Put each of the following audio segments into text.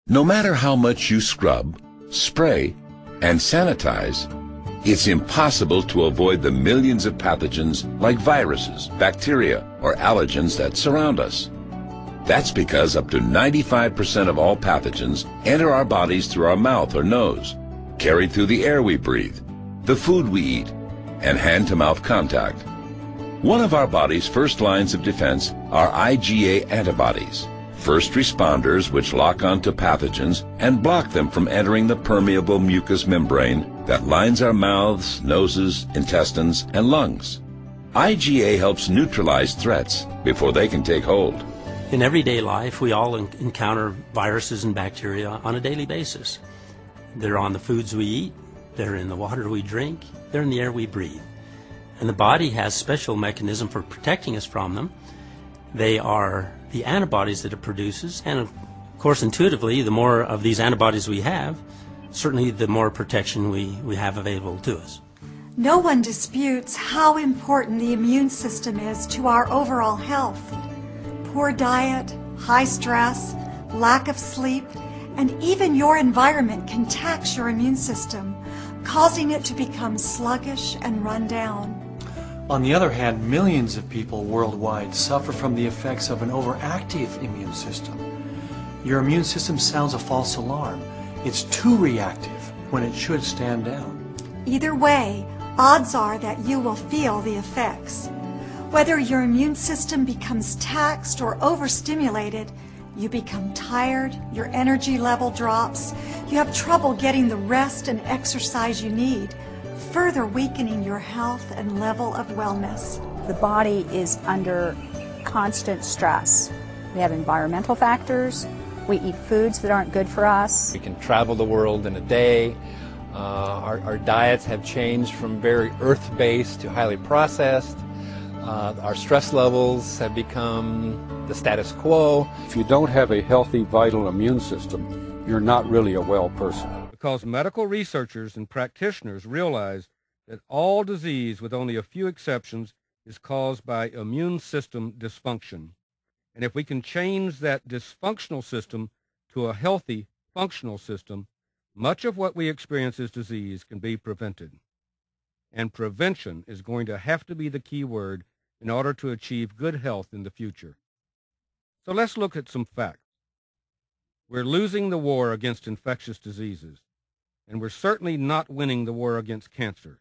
No matter how much you scrub, spray, and sanitize, it's impossible to avoid the millions of pathogens like viruses, bacteria, or allergens that surround us. That's because up to 95% of all pathogens enter our bodies through our mouth or nose, carried through the air we breathe, the food we eat, and hand-to-mouth contact. One of our body's first lines of defense are IgA antibodies, first responders which lock onto pathogens and block them from entering the permeable mucous membrane that lines our mouths, noses, intestines, and lungs. IgA helps neutralize threats before they can take hold. In everyday life, we all encounter viruses and bacteria on a daily basis. They're on the foods we eat, they're in the water we drink, they're in the air we breathe. And the body has special mechanism for protecting us from them. They are the antibodies that it produces, and of course intuitively, the more of these antibodies we have, certainly the more protection we have available to us. No one disputes how important the immune system is to our overall health. Poor diet, high stress, lack of sleep, and even your environment can tax your immune system, causing it to become sluggish and run down. On the other hand, millions of people worldwide suffer from the effects of an overactive immune system. Your immune system sounds a false alarm. It's too reactive when it should stand down. Either way, odds are that you will feel the effects. Whether your immune system becomes taxed or overstimulated, you become tired, your energy level drops, you have trouble getting the rest and exercise you need, further weakening your health and level of wellness. The body is under constant stress. We have environmental factors. We eat foods that aren't good for us. We can travel the world in a day. Our diets have changed from very earth-based to highly processed. Our stress levels have become the status quo. If you don't have a healthy, vital immune system, you're not really a well person. Because medical researchers and practitioners realize that all disease, with only a few exceptions, is caused by immune system dysfunction. And if we can change that dysfunctional system to a healthy, functional system, much of what we experience as disease can be prevented. And prevention is going to have to be the key word in order to achieve good health in the future. So let's look at some facts. We're losing the war against infectious diseases, and we're certainly not winning the war against cancer.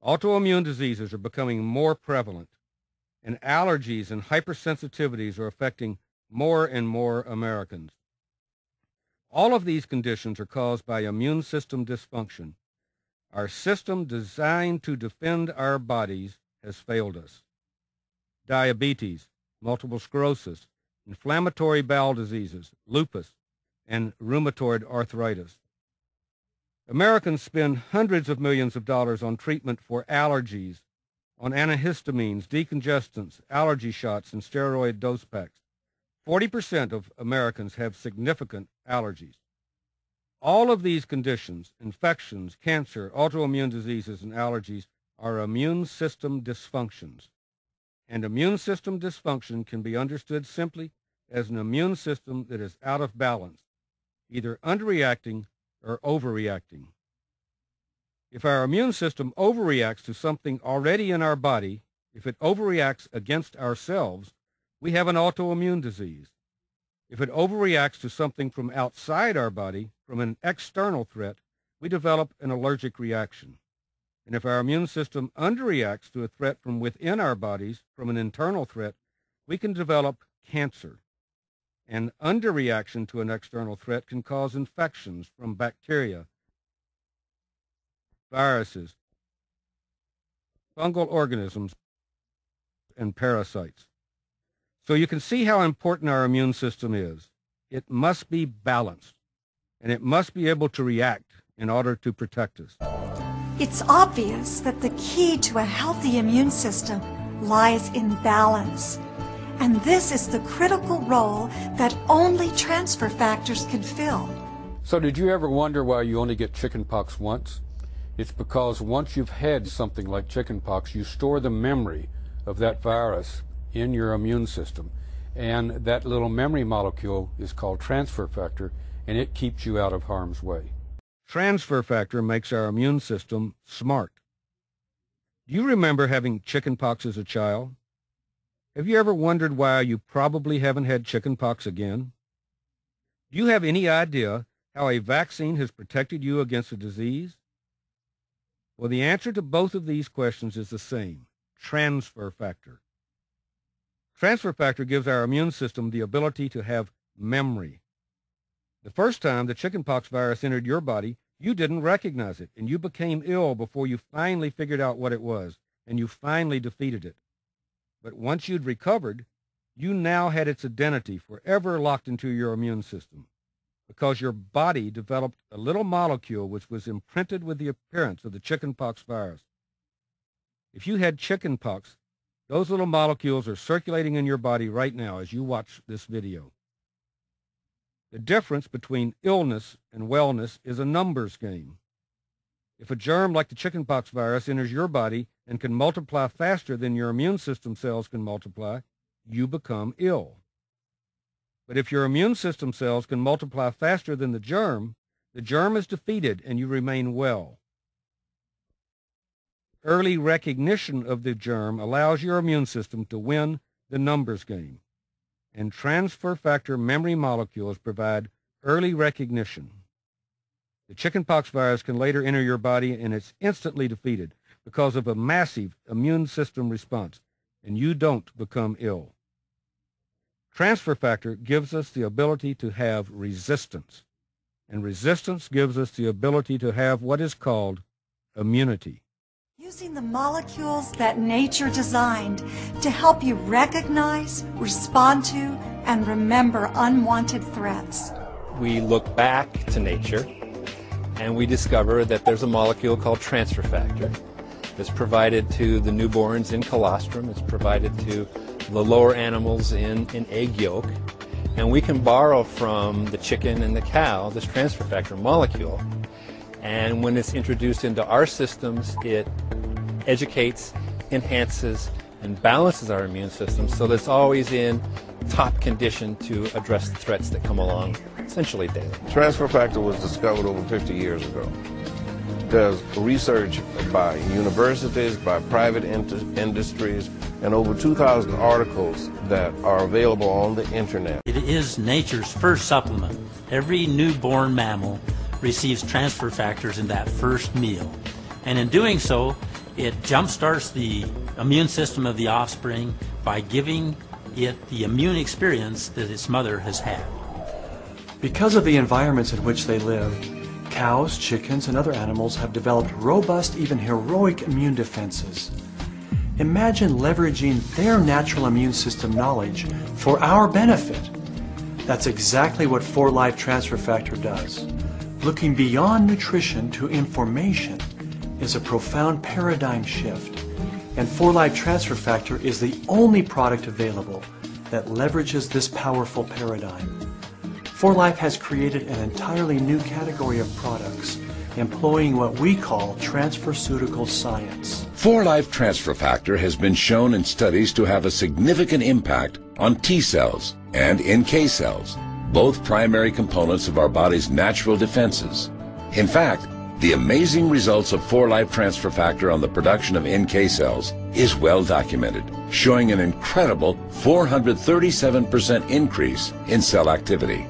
Autoimmune diseases are becoming more prevalent, and allergies and hypersensitivities are affecting more and more Americans. All of these conditions are caused by immune system dysfunction. Our system designed to defend our bodies has failed us. Diabetes, multiple sclerosis, inflammatory bowel diseases, lupus, and rheumatoid arthritis. Americans spend hundreds of millions of dollars on treatment for allergies, on antihistamines, decongestants, allergy shots, and steroid dose packs. 40% of Americans have significant allergies. All of these conditions, infections, cancer, autoimmune diseases, and allergies, are immune system dysfunctions. And immune system dysfunction can be understood simply as an immune system that is out of balance, either underreacting or overreacting. If our immune system overreacts to something already in our body, if it overreacts against ourselves, we have an autoimmune disease. If it overreacts to something from outside our body, from an external threat, we develop an allergic reaction. And if our immune system underreacts to a threat from within our bodies, from an internal threat, we can develop cancer. An underreaction to an external threat can cause infections from bacteria, viruses, fungal organisms, and parasites. So you can see how important our immune system is. It must be balanced, and it must be able to react in order to protect us. It's obvious that the key to a healthy immune system lies in balance. And this is the critical role that only transfer factors can fill. So did you ever wonder why you only get chickenpox once? It's because once you've had something like chickenpox, you store the memory of that virus in your immune system. And that little memory molecule is called transfer factor, and it keeps you out of harm's way. Transfer factor makes our immune system smart. Do you remember having chickenpox as a child? Have you ever wondered why you probably haven't had chickenpox again? Do you have any idea how a vaccine has protected you against a disease? Well, the answer to both of these questions is the same: transfer factor. Transfer factor gives our immune system the ability to have memory. The first time the chickenpox virus entered your body, you didn't recognize it, and you became ill before you finally figured out what it was, and you finally defeated it. But once you'd recovered, you now had its identity forever locked into your immune system, because your body developed a little molecule which was imprinted with the appearance of the chickenpox virus. If you had chickenpox, those little molecules are circulating in your body right now as you watch this video. The difference between illness and wellness is a numbers game. If a germ like the chickenpox virus enters your body and can multiply faster than your immune system cells can multiply, you become ill. But if your immune system cells can multiply faster than the germ is defeated and you remain well. Early recognition of the germ allows your immune system to win the numbers game, and transfer factor memory molecules provide early recognition. The chickenpox virus can later enter your body and it's instantly defeated because of a massive immune system response, and you don't become ill. Transfer factor gives us the ability to have resistance, and resistance gives us the ability to have what is called immunity. Using the molecules that nature designed to help you recognize, respond to, and remember unwanted threats. We look back to nature and we discover that there's a molecule called transfer factor that's provided to the newborns in colostrum. It's provided to the lower animals in egg yolk. And we can borrow from the chicken and the cow this transfer factor molecule. And when it's introduced into our systems, it educates, enhances, and balances our immune system so that it's always in top condition to address the threats that come along essentially daily. Transfer factor was discovered over 50 years ago. There's research by universities, by private industries, and over 2,000 articles that are available on the internet. It is nature's first supplement. Every newborn mammal receives transfer factors in that first meal. And in doing so, it jumpstarts the immune system of the offspring by giving it the immune experience that its mother has had. Because of the environments in which they live, cows, chickens, and other animals have developed robust, even heroic immune defenses. Imagine leveraging their natural immune system knowledge for our benefit. That's exactly what 4Life Transfer Factor does. Looking beyond nutrition to information is a profound paradigm shift, and 4Life Transfer Factor is the only product available that leverages this powerful paradigm. 4Life has created an entirely new category of products employing what we call transferceutical science. 4Life Transfer Factor has been shown in studies to have a significant impact on T cells and NK cells, both primary components of our body's natural defenses. In fact, the amazing results of 4Life Transfer Factor on the production of NK cells is well documented, showing an incredible 437% increase in cell activity.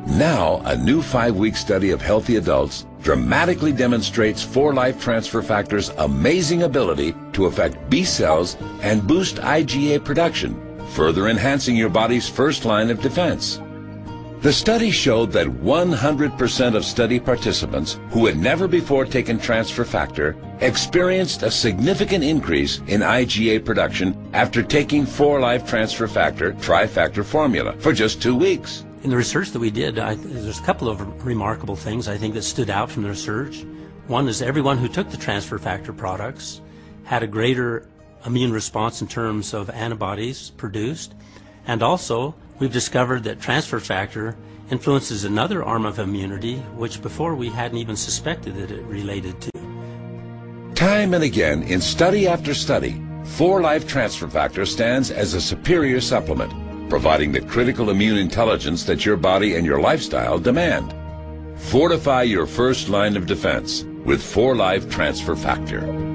Now, a new 5-week study of healthy adults dramatically demonstrates 4Life Transfer Factor's amazing ability to affect B cells and boost IgA production, further enhancing your body's first line of defense. The study showed that 100% of study participants who had never before taken transfer factor experienced a significant increase in IgA production after taking 4Life Transfer Factor Trifactor formula for just 2 weeks. In the research that we did, there's a couple of remarkable things I think that stood out from the research. One is everyone who took the transfer factor products had a greater immune response in terms of antibodies produced, and also we've discovered that transfer factor influences another arm of immunity which before we hadn't even suspected that it related to. Time and again, in study after study, 4Life Transfer Factor stands as a superior supplement, providing the critical immune intelligence that your body and your lifestyle demand. Fortify your first line of defense with 4Life Transfer Factor.